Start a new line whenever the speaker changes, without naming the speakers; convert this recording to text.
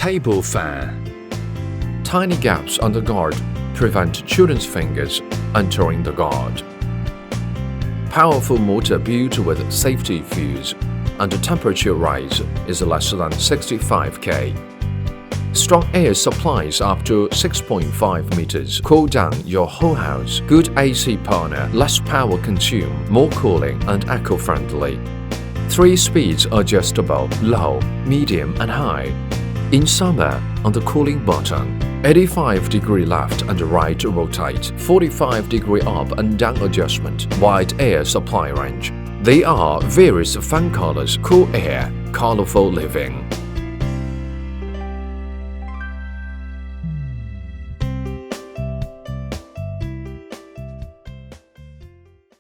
Table fan. Tiny gaps on the guard prevent children's fingers entering the guard. Powerful motor built with safety fuse, and the temperature rise is less than 65 K. Strong air supplies up to 6.5 meters cool down your whole house. Good AC partner, less power consume, more cooling and eco-friendly. 3 speeds adjustable, low, medium and high. In summer, on the cooling button, 85-degree left and right rotate, 45-degree up and down adjustment, wide air supply range. They are various fan colors, cool air, colorful living.